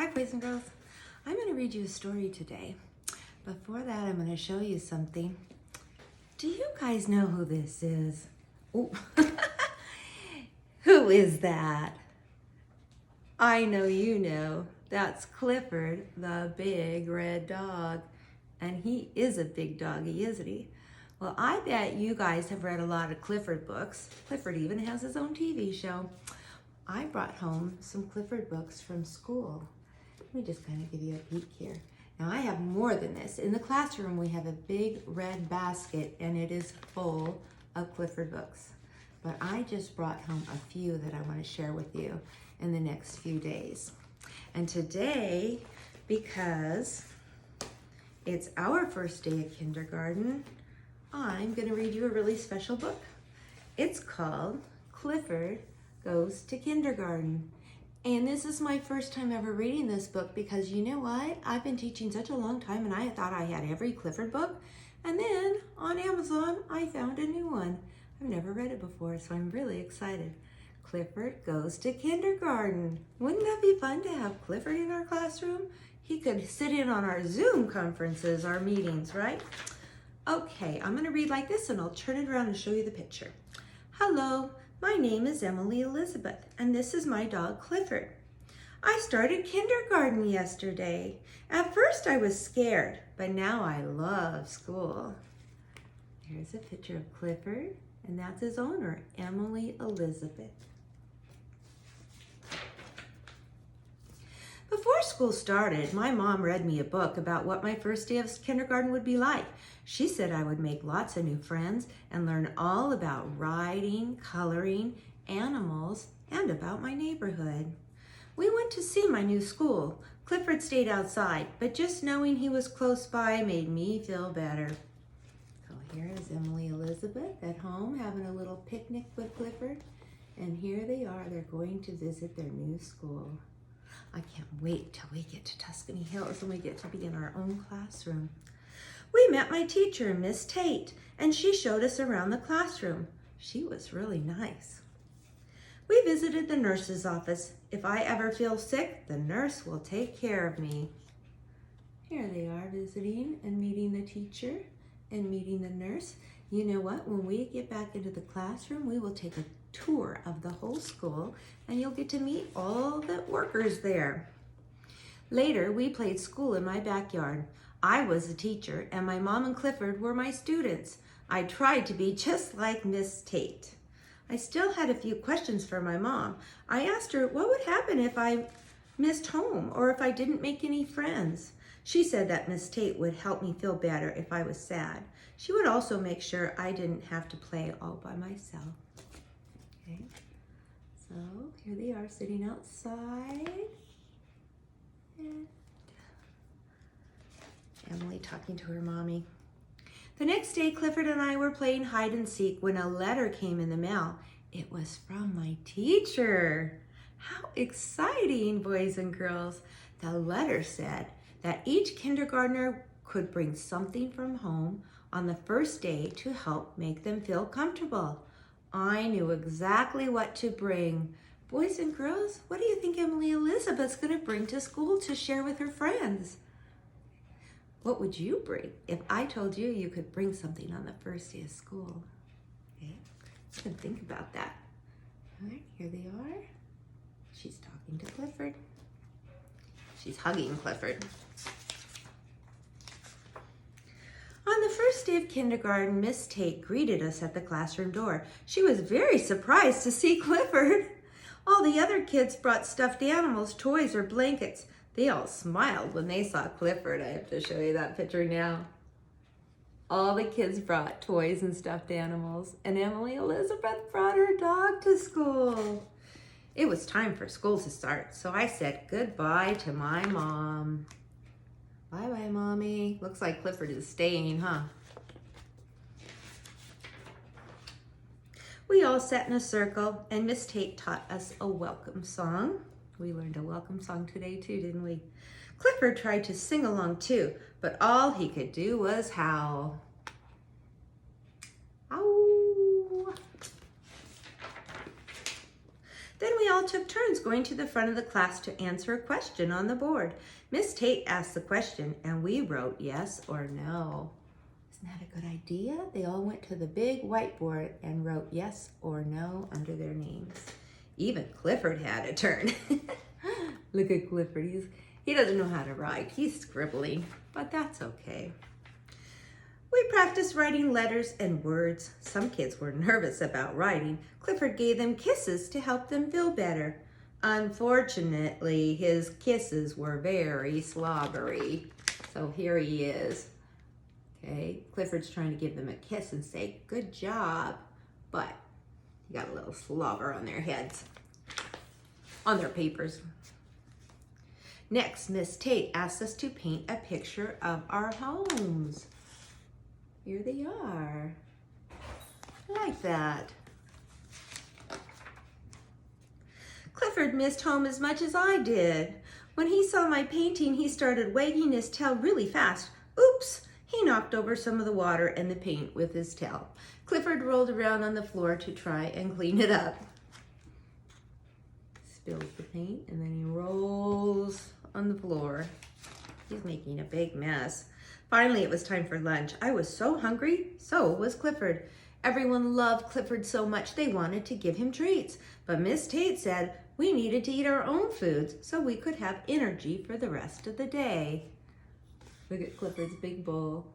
Hi, boys and girls. I'm going to read you a story today. Before that, I'm going to show you something. Do you guys know who this is? Oh, who is that? I know you know. That's Clifford, the big red dog. And he is a big doggy, isn't he? Well, I bet you guys have read a lot of Clifford books. Clifford even has his own TV show. I brought home some Clifford books from school. Let me just kind of give you a peek here. Now I have more than this. In the classroom we have a big red basket and it is full of Clifford books. But I just brought home a few that I want to share with you in the next few days. And today, because it's our first day of kindergarten, I'm going to read you a really special book. It's called Clifford Goes to Kindergarten. And this is my first time ever reading this book because you know what? I've been teaching such a long time and I thought I had every Clifford book. And then on Amazon, I found a new one. I've never read it before, so I'm really excited. Clifford Goes to Kindergarten. Wouldn't that be fun to have Clifford in our classroom? He could sit in on our Zoom conferences, our meetings, right? Okay, I'm gonna read like this and I'll turn it around and show you the picture. Hello. My name is Emily Elizabeth, and this is my dog, Clifford. I started kindergarten yesterday. At first, I was scared, but now I love school. Here's a picture of Clifford, and that's his owner, Emily Elizabeth. Before school started, my mom read me a book about what my first day of kindergarten would be like. She said I would make lots of new friends and learn all about writing, coloring, animals, and about my neighborhood. We went to see my new school. Clifford stayed outside, but just knowing he was close by made me feel better. So here is Emily Elizabeth at home having a little picnic with Clifford. And here they are, they're going to visit their new school. I can't wait till we get to Tuscany Hills and we get to be in our own classroom. We met my teacher, Miss Tate, and she showed us around the classroom. She was really nice. We visited the nurse's office. If I ever feel sick, the nurse will take care of me. Here they are visiting and meeting the teacher and meeting the nurse. You know what? When we get back into the classroom, we will take a tour of the whole school and you'll get to meet all the workers there. Later, we played school in my backyard. I was the teacher and my mom and Clifford were my students. I tried to be just like Miss Tate. I still had a few questions for my mom. I asked her what would happen if I missed home or if I didn't make any friends. She said that Miss Tate would help me feel better if I was sad. She would also make sure I didn't have to play all by myself. Okay, so here they are sitting outside. And Emily talking to her mommy. The next day, Clifford and I were playing hide and seek when a letter came in the mail. It was from my teacher. How exciting, boys and girls. The letter said that each kindergartner could bring something from home on the first day to help make them feel comfortable. I knew exactly what to bring. Boys and girls, what do you think Emily Elizabeth's going to bring to school to share with her friends? What would you bring if I told you you could bring something on the first day of school? Okay, you can think about that. All right, here they are. She's talking to Clifford. She's hugging Clifford. On the first day of kindergarten, Miss Tate greeted us at the classroom door. She was very surprised to see Clifford. All the other kids brought stuffed animals, toys, or blankets. They all smiled when they saw Clifford. I have to show you that picture now. All the kids brought toys and stuffed animals, and Emily Elizabeth brought her dog to school. It was time for school to start, so I said goodbye to my mom. Bye-bye, Mommy. Looks like Clifford is staying, huh? We all sat in a circle, and Miss Tate taught us a welcome song. We learned a welcome song today, too, didn't we? Clifford tried to sing along, too, but all he could do was howl. Ow! Then we all took turns going to the front of the class to answer a question on the board. Miss Tate asked the question, and we wrote yes or no. Isn't that a good idea? They all went to the big whiteboard and wrote yes or no under their names. Even Clifford had a turn. Look at Clifford. He doesn't know how to write. He's scribbling, but that's okay. We practiced writing letters and words. Some kids were nervous about writing. Clifford gave them kisses to help them feel better. Unfortunately, his kisses were very slobbery. So here he is. Okay, Clifford's trying to give them a kiss and say, good job. But he got a little slobber on their heads, on their papers. Next, Miss Tate asked us to paint a picture of our homes. Here they are. I like that. Clifford missed home as much as I did. When he saw my painting, he started wagging his tail really fast. Oops! He knocked over some of the water and the paint with his tail. Clifford rolled around on the floor to try and clean it up. Spills the paint and then he rolls on the floor. He's making a big mess. Finally, it was time for lunch. I was so hungry, so was Clifford. Everyone loved Clifford so much they wanted to give him treats. But Miss Tate said we needed to eat our own foods so we could have energy for the rest of the day. Look at Clifford's big bowl.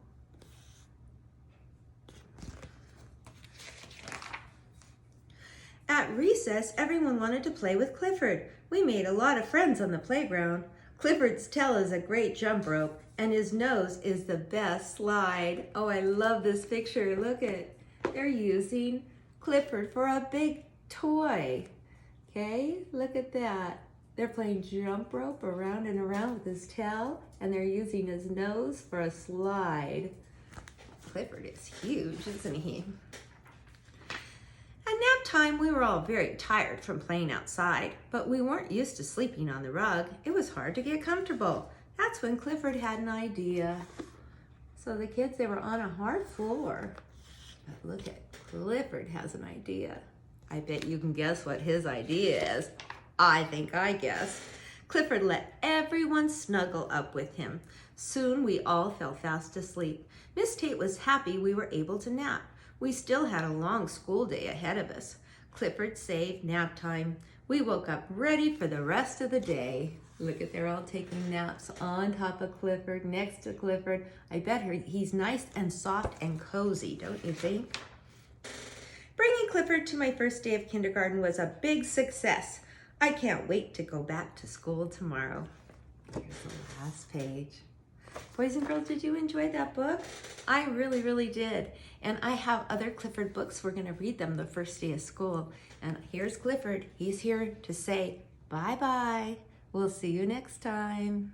At recess, everyone wanted to play with Clifford. We made a lot of friends on the playground. Clifford's tail is a great jump rope, and his nose is the best slide. Oh, I love this picture. Look at, they're using Clifford for a big toy. Okay, look at that. They're playing jump rope around and around with his tail, and they're using his nose for a slide. Clifford is huge, isn't he? At nap time, we were all very tired from playing outside, but we weren't used to sleeping on the rug. It was hard to get comfortable. That's when Clifford had an idea. So the kids, they were on a hard floor. But look at Clifford has an idea. I bet you can guess what his idea is. I think I guess. Clifford let everyone snuggle up with him. Soon we all fell fast asleep. Miss Tate was happy we were able to nap. We still had a long school day ahead of us. Clifford saved nap time. We woke up ready for the rest of the day. Look at, they're all taking naps on top of Clifford, next to Clifford. I bet he's nice and soft and cozy, don't you think? Bringing Clifford to my first day of kindergarten was a big success. I can't wait to go back to school tomorrow. Here's the last page. Boys and girls, did you enjoy that book? I really, really did. And I have other Clifford books. We're going to read them the first day of school. And here's Clifford. He's here to say bye-bye. We'll see you next time.